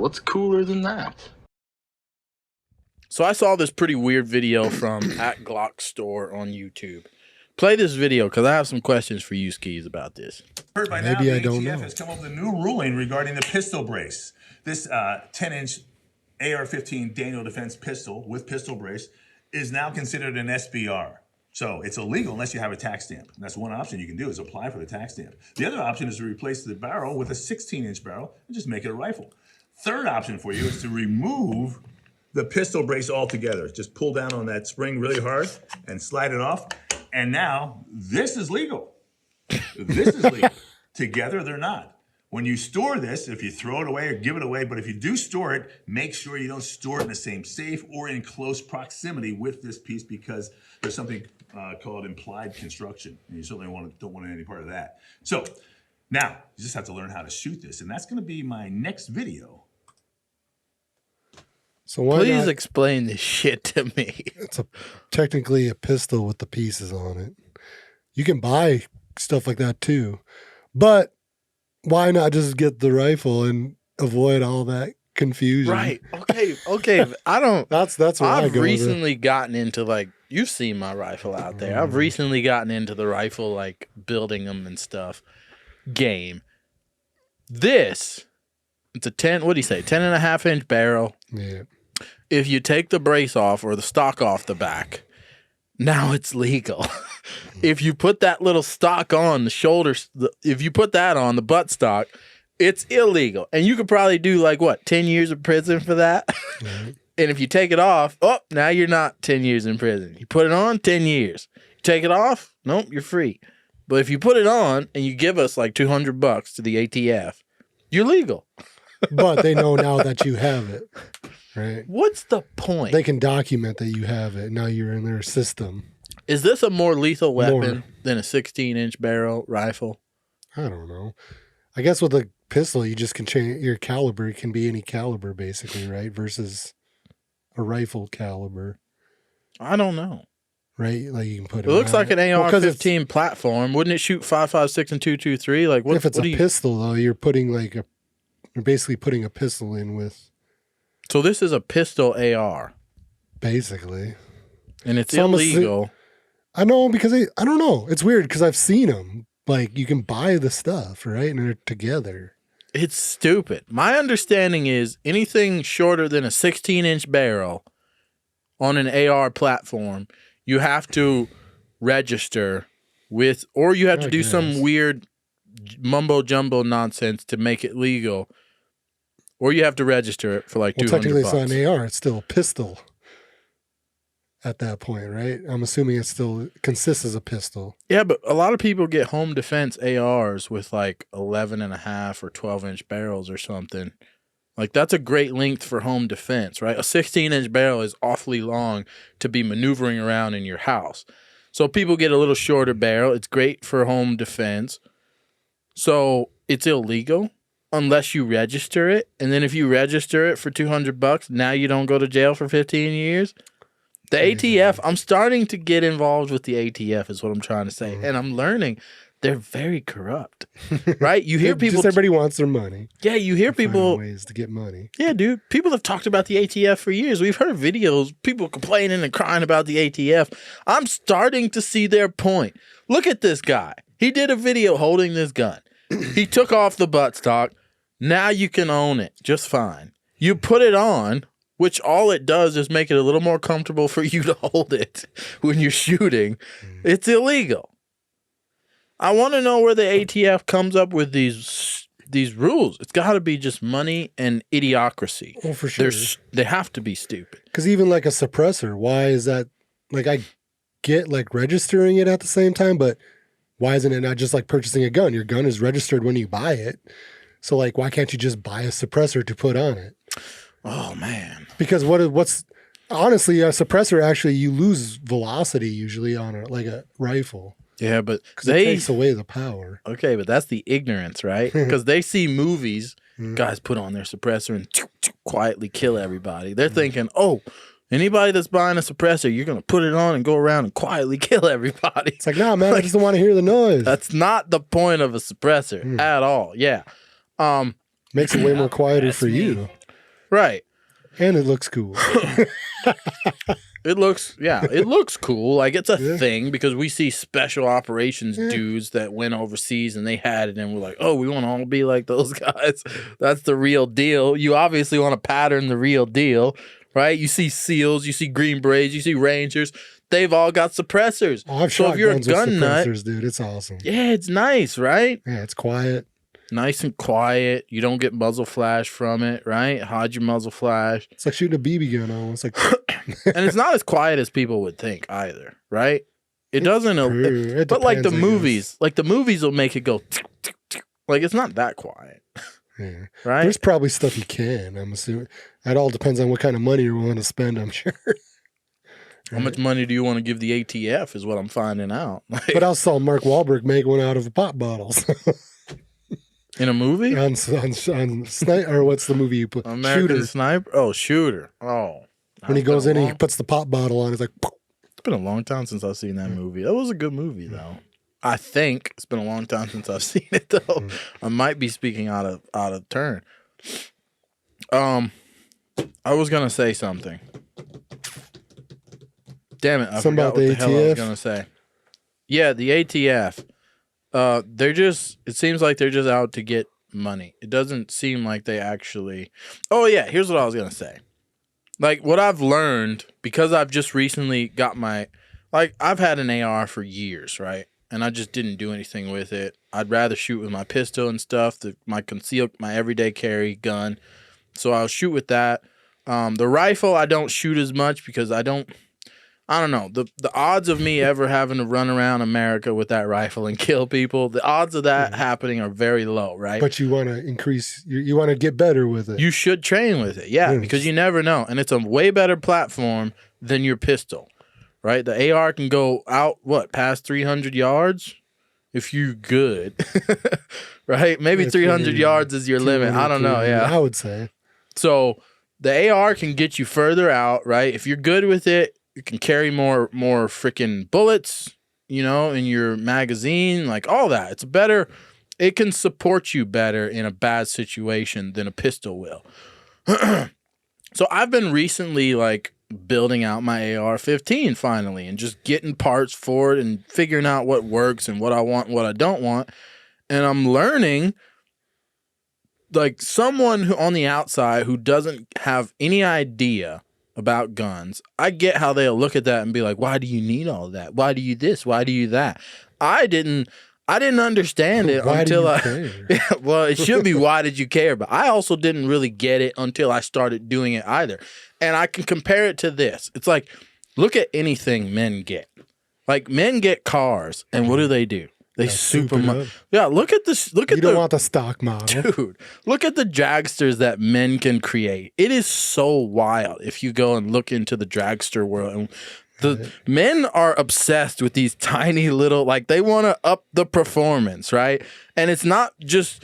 What's cooler than that? So I saw this pretty weird video from @Glock Store on YouTube. Play this video because I have some questions for you, Skis, about this. Heard by now, the ATF has come up with a new ruling regarding the pistol brace. This 10-inch AR-15 Daniel Defense pistol with pistol brace is now considered an SBR. So it's illegal unless you have a tax stamp. And that's one option you can do is apply for the tax stamp. The other option is to replace the barrel with a 16-inch barrel and just make it a rifle. Third option for you is to remove the pistol brace altogether. Just pull down on that spring really hard and slide it off. And now this is legal. This is legal. Together, they're not. When you store this, if you throw it away or give it away, but if you do store it, make sure you don't store it in the same safe or in close proximity with this piece because there's something called implied construction. And you certainly don't want any part of that. So now you just have to learn how to shoot this. And that's going to be my next video. So why Please not explain this shit to me. It's technically a pistol with the pieces on it. You can buy stuff like that too. But why not just get the rifle and avoid all that confusion? Right. Okay. I don't. That's why I've recently gotten into, like, you've seen my rifle out there. I've recently gotten into the rifle, like building them and stuff game. It's a 10, what do you say? 10.5-inch barrel. Yeah. If you take the brace off or the stock off the back, now it's legal. If you put that little stock on the shoulders, if you put that on the butt stock, it's illegal. And you could probably do like what, 10 years of prison for that? And if you take it off, now you're not 10 years in prison. You put it on, 10 years. You take it off, nope, you're free. But if you put it on and you give us like $200 to the ATF, you're legal. But they know now that you have it, right? What's the point? They can document that you have it. Now you're in their system. Is this a more lethal weapon than a 16-inch barrel rifle? I don't know. I guess with a pistol, you just can change your caliber. It can be any caliber, basically, right? Versus a rifle caliber. I don't know. Right? Like you can put it looks like an AR-15 platform. Wouldn't it shoot 5.56 and 2.23? Like what? If it's a pistol, though, you're basically putting a pistol in with. So this is a pistol AR. Basically. And it's illegal. I know because I don't know. It's weird because I've seen them. Like you can buy the stuff, right? And they're together. It's stupid. My understanding is anything shorter than a 16-inch barrel on an AR platform, you have to register with, or you have to do some weird mumbo jumbo nonsense to make it legal, or you have to register it for like $200. Technically, it's not an AR; it's still a pistol. At that point, right? I'm assuming it still consists as a pistol. Yeah, but a lot of people get home defense ARs with like 11.5 or 12-inch barrels or something. Like that's a great length for home defense, right? A 16-inch barrel is awfully long to be maneuvering around in your house. So people get a little shorter barrel. It's great for home defense. So it's illegal unless you register it. And then if you register it for $200, now you don't go to jail for 15 years. The ATF, I'm starting to get involved with the ATF is what I'm trying to say. And I'm learning they're very corrupt, right? You hear people. Just everybody wants their money. Yeah, you hear people. Ways to get money. Yeah, dude. People have talked about the ATF for years. We've heard videos, people complaining and crying about the ATF. I'm starting to see their point. Look at this guy. He did a video holding this gun. He took off the buttstock. Now you can own it just fine. You put it on, which all it does is make it a little more comfortable for you to hold it when you're shooting. It's illegal. I want to know where the ATF comes up with these rules. It's got to be just money and idiocracy. Oh, for sure. They have to be stupid. Because even like a suppressor, why is that? Like I get like registering it at the same time, but why isn't it not just like purchasing a gun? Your gun is registered when you buy it. So like, why can't you just buy a suppressor to put on it? Oh man! Because what's honestly a suppressor actually you lose velocity usually on a rifle. Yeah, but because it takes away the power. Okay, but that's the ignorance, right? Because they see movies, guys put on their suppressor and quietly kill everybody. They're thinking, oh, anybody that's buying a suppressor, you're gonna put it on and go around and quietly kill everybody. It's like, nah, man, I just don't want to hear the noise. That's not the point of a suppressor at all. Yeah. Makes it way more quieter for you. Right. And it looks cool. It looks cool. Like it's a thing because we see special operations dudes that went overseas and they had it and we're like, oh, we want to all be like those guys. That's the real deal. You obviously want to pattern the real deal, right? You see SEALs, you see Green Berets, you see Rangers. They've all got suppressors. Oh, I've so shot if you're a guns with gun nut, suppressors, dude, it's awesome. yeah, it's nice, right? Yeah, it's quiet. Nice and quiet. You don't get muzzle flash from it, right? Hide your muzzle flash. It's like shooting a BB gun almost. Like, and it's not as quiet as people would think either, right? It doesn't. It but like the depends, movies will make it go. Like it's not that quiet, yeah. right? There's probably stuff you can. I'm assuming it all depends on what kind of money you're willing to spend. I'm sure. How much money do you want to give the ATF? Is what I'm finding out. Like, But I saw Mark Wahlberg make one out of a pop bottle. in a movie? on Sniper, or what's the movie you put? American Shooter. Sniper? Oh, Shooter. Oh. When he goes in and he puts the pop bottle on, it's like, poof. It's been a long time since I've seen that movie. That was a good movie, though. I think it's been a long time since I've seen it, though. I might be speaking out of turn. I was gonna say something. Damn it! I Something forgot about what the the hell I was ATF? gonna say. Yeah, the ATF. They're just. It seems like they're just out to get money. It doesn't seem like they actually. Oh yeah, here's what I was gonna say. Like what I've learned because I've just recently got my. Like I've had an AR for years, right? And I just didn't do anything with it. I'd rather shoot with my pistol and stuff, my everyday carry gun. So I'll shoot with that. The rifle I don't shoot as much because I don't know. The odds of me ever having to run around America with that rifle and kill people, the odds of that happening are very low, right? But you want to increase, you want to get better with it. You should train with it, yeah, because you never know. And it's a way better platform than your pistol, right? The AR can go out, past 300 yards? If you good, right? Maybe 300 yards is your limit. I don't know, yeah. I would say. So the AR can get you further out, right? If you're good with it, you can carry more freaking bullets, in your magazine, like all that. It's better. It can support you better in a bad situation than a pistol will. So I've been recently like building out my AR-15 finally and just getting parts for it and figuring out what works and what I want and what I don't want. And I'm learning, like someone who on the outside who doesn't have any idea about guns, I get how they'll look at that and be like, why do you need all that? Why do you this? Why do you that? I didn't understand it until well, it should be why did you care? But I also didn't really get it until I started doing it either. And I can compare it to this. It's like, look at anything men get. Like men get cars, and what do? They super much. Yeah, look at this. Look at you don't want the stock model, dude. Look at the dragsters that men can create. It is so wild if you go and look into the dragster world. And the men are obsessed with these tiny little, like they want to up the performance, right? And it's not just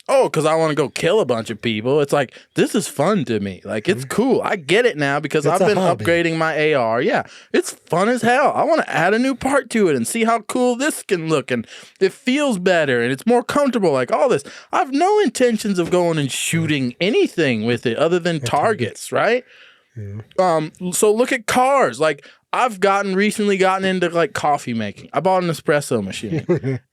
because I want to go kill a bunch of people. It's like, this is fun to me. Like, it's cool. I get it now because I've been upgrading my AR. Yeah, it's fun as hell. I want to add a new part to it and see how cool this can look. And it feels better and it's more comfortable, like all this. I have no intentions of going and shooting anything with it other than targets, right? Yeah. So look at cars. Like, I've recently gotten into like coffee making. I bought an espresso machine.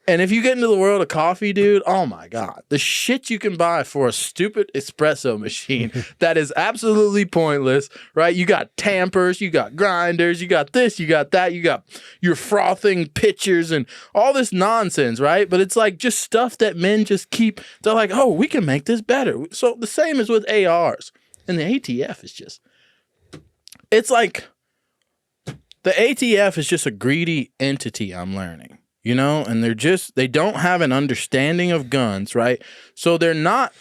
And if you get into the world of coffee, dude, oh my God, the shit you can buy for a stupid espresso machine that is absolutely pointless, right? You got tampers, you got grinders, you got this, you got that, you got your frothing pitchers and all this nonsense, right? But it's like just stuff that men just keep, they're like, oh, we can make this better. So the same as with ARs. And the ATF is just, it's like, the ATF is just a greedy entity, I'm learning, and they don't have an understanding of guns, right? So they're not,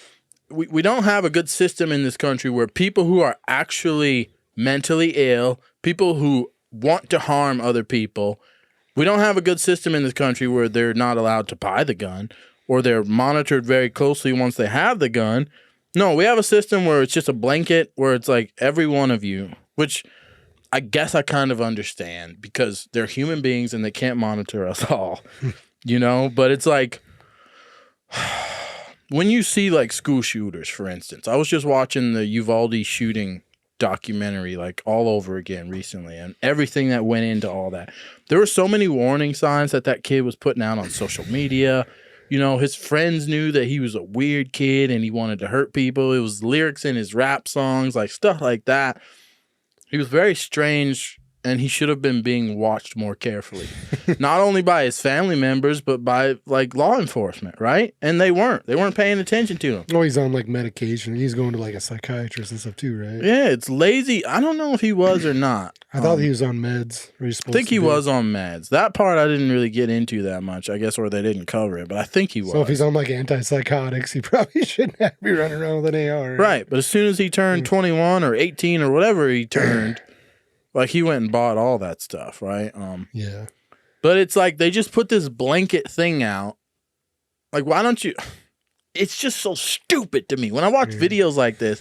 we don't have a good system in this country where people who are actually mentally ill, people who want to harm other people, we don't have a good system in this country where they're not allowed to buy the gun or they're monitored very closely once they have the gun. No, we have a system where it's just a blanket where it's like every one of you, which I guess I kind of understand because they're human beings and they can't monitor us all, but it's like, when you see like school shooters, for instance, I was just watching the Uvalde shooting documentary like all over again recently, and everything that went into all that. There were so many warning signs that kid was putting out on social media. You know, his friends knew that he was a weird kid and he wanted to hurt people. It was lyrics in his rap songs, like stuff like that. He was very strange, and he should have been being watched more carefully. Not only by his family members, but by like law enforcement, right? And they weren't paying attention to him. Oh, he's on like medication. He's going to like a psychiatrist and stuff too, right? Yeah, it's lazy. I don't know if he was or not. I thought he was on meds. I think he was on meds. That part I didn't really get into that much, I guess, or they didn't cover it, but I think he was. So if he's on like antipsychotics, he probably shouldn't have to be running around with an AR. Right, but as soon as he turned 21 or 18 or whatever he turned, like he went and bought all that stuff, right? Yeah. But it's like they just put this blanket thing out. Like, why don't you? It's just so stupid to me. When I watch videos like this,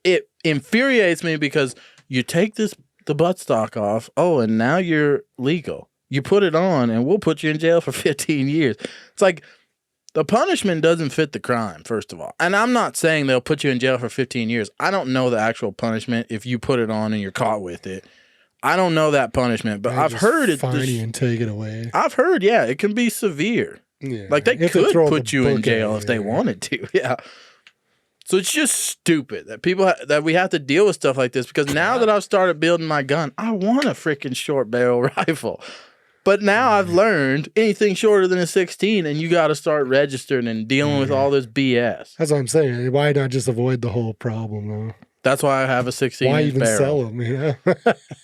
it infuriates me because you take the buttstock off. Oh, and now you're legal. You put it on, and we'll put you in jail for 15 years. It's like the punishment doesn't fit the crime, first of all. And I'm not saying they'll put you in jail for 15 years. I don't know the actual punishment if you put it on and you're caught with it. I don't know that punishment, but I've heard it. Fine you and take it away. I've heard, yeah, it can be severe. Yeah. Like they could put you in jail if they wanted to. Yeah. So it's just stupid that that we have to deal with stuff like this, because now that I've started building my gun, I want a freaking short barrel rifle. But now I've learned anything shorter than a 16, and you got to start registering and dealing with all this BS. That's what I'm saying. Why not just avoid the whole problem, though? That's why I have a 16 Why inch even barrel. sell them? You know?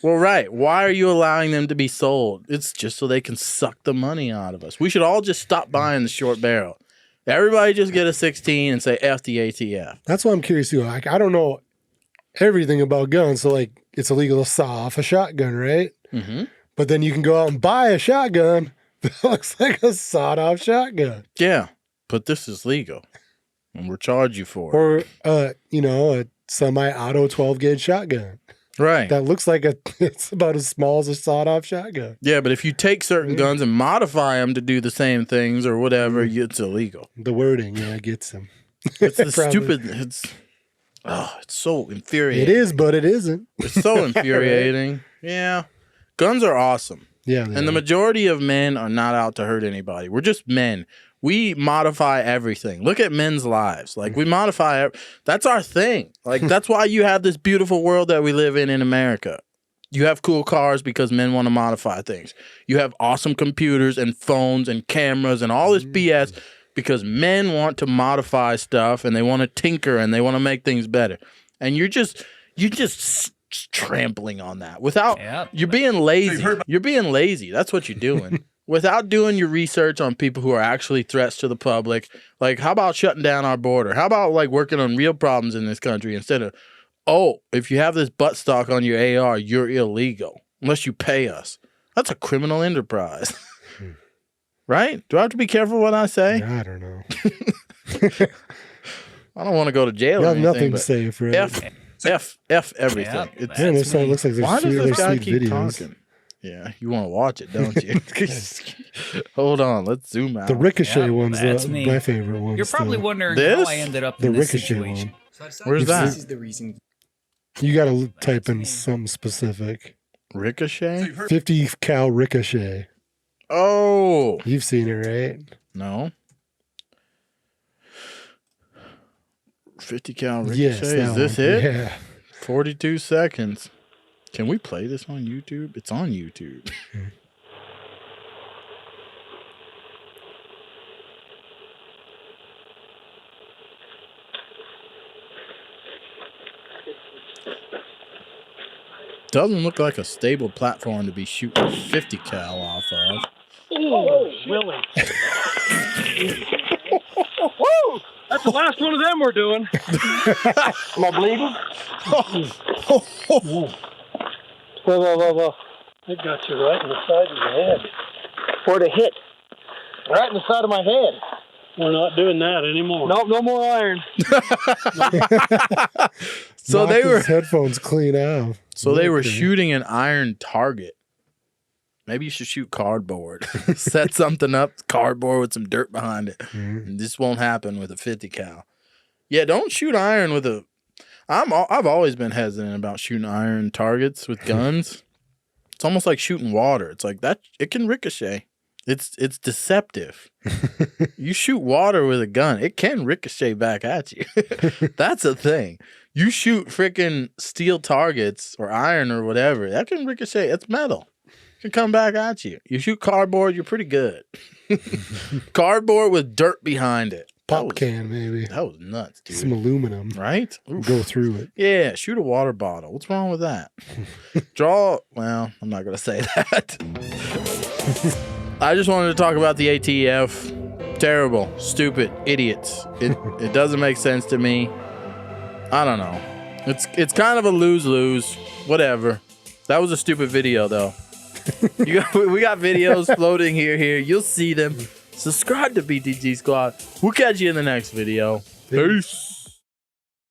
Well, right. Why are you allowing them to be sold? It's just so they can suck the money out of us. We should all just stop buying the short barrel. Everybody just get a 16 and say F the ATF. That's what I'm curious too. Like, I don't know everything about guns, so like it's illegal to saw off a shotgun, right? Mm-hmm. But then you can go out and buy a shotgun that looks like a sawed-off shotgun. Yeah, but this is legal, and we'll charge you for it. Or, a semi-auto 12-gauge shotgun. Right. That looks like it's about as small as a sawed-off shotgun. Yeah, but if you take certain guns and modify them to do the same things or whatever, it's illegal. The wording, gets them. It's the stupid. It's so infuriating. It is, but it isn't. It's so infuriating. Yeah. Guns are awesome. Yeah. And the majority of men are not out to hurt anybody. We're just men. We modify everything. Look at men's lives. Like, we modify. That's our thing. Like, that's why you have this beautiful world that we live in America. You have cool cars because men want to modify things. You have awesome computers and phones and cameras and all this BS because men want to modify stuff and they want to tinker and they want to make things better. And you're just trampling on that without you're being lazy. You're being lazy. That's what you're doing. Without doing your research on people who are actually threats to the public. Like, how about shutting down our border? How about like working on real problems in this country instead of, if you have this buttstock on your AR, you're illegal unless you pay us. That's a criminal enterprise. Right? Do I have to be careful what I say? I don't know. I don't want to go to jail You or have anything. nothing to say for it. F everything. Yeah, this one looks like Why does there's this guy sweet keep videos. talking? Yeah, you want to watch it, don't you? Hold on, let's zoom out. The Ricochet one's that's me. my favorite one. You're probably still. wondering This? how I ended up The in this Ricochet situation. one. Where's that? This is the reason. You got to type in something specific. Ricochet? 50 cal Ricochet. Oh, You've seen it, right? no. 50 cal Yes. Ricochet. that Is this one. it? Yeah. 42 seconds. Can we play this on YouTube? It's on YouTube. Doesn't look like a stable platform to be shooting 50 cal off of. Oh, Willie. Woo! That's the last one of them we're doing. Am I bleeding? Whoa. It got you right in the side of your head. Where'd it hit? Right in the side of my head. We're not doing that anymore. Nope, no more iron. So Knocked they were his headphones clean off. they were Okay. shooting an iron target. Maybe you should shoot cardboard. Set something up, cardboard with some dirt behind it. And this won't happen with a 50 cal. Yeah, don't shoot iron with a. I've always been hesitant about shooting iron targets with guns. It's almost like shooting water. It's like that. It can ricochet. It's deceptive. You shoot water with a gun, it can ricochet back at you. That's a thing. You shoot freaking steel targets or iron or whatever, that can ricochet. It's metal. It can come back at you. You shoot cardboard, you're pretty good. Cardboard with dirt behind it. Pop can, maybe. That was nuts, dude. Some aluminum. Right? Oof. Go through it. Yeah, shoot a water bottle. What's wrong with that? Well, I'm not going to say that. I just wanted to talk about the ATF. Terrible, stupid, idiots. It doesn't make sense to me. I don't know. It's kind of a lose-lose. Whatever. That was a stupid video, though. We got videos floating here. You'll see them. Subscribe to BTG Squad. We'll catch you in the next video. Peace.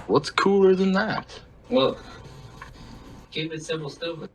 What's cooler than that? Well, keep it simple, stupid.